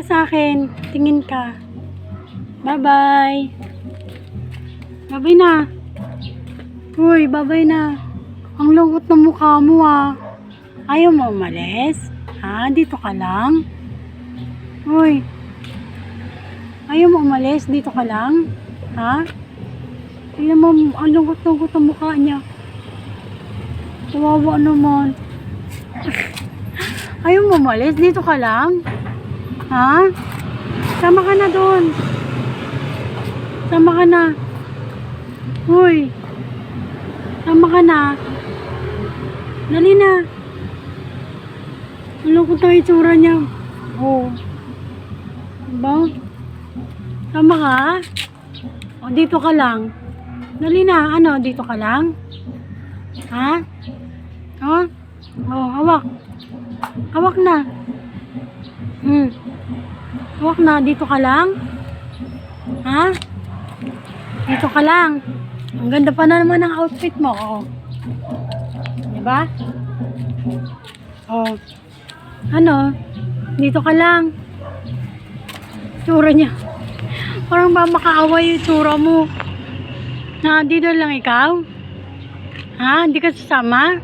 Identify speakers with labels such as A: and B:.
A: sa akin. Tingin ka. Bye-bye. Bye-bye na. Uy, bye-bye na. Ang lungkot ng mukha mo ah. Ayaw mo umalis? Ha? Dito ka lang? Uy. Ayaw mo umalis? Dito ka lang? Ha? Tingnan mo, ang lungkot-lungkot ng mukha niya. Kawawa naman. Ayaw mo umalis? Dito ka lang? Ha? Sama ka na doon. Sama ka na. Uy. Sama ka na. Dali na. Ang lungkot ng itsura niya. Oh. Diba? Sama ka? O, dito ka lang. Dali na. Ano? Dito ka lang? Ha? Oh? Oh, hawak. Hawak na. Hawak na. Dito ka lang? Ha? Dito ka lang. Ang ganda pa na naman ng outfit mo. Oh. Diba? Oh. Ano? Dito ka lang. Tsura niya. Parang ba makaaway yung tsura mo. Na, dito lang ikaw? Ha? Hindi ka sasama?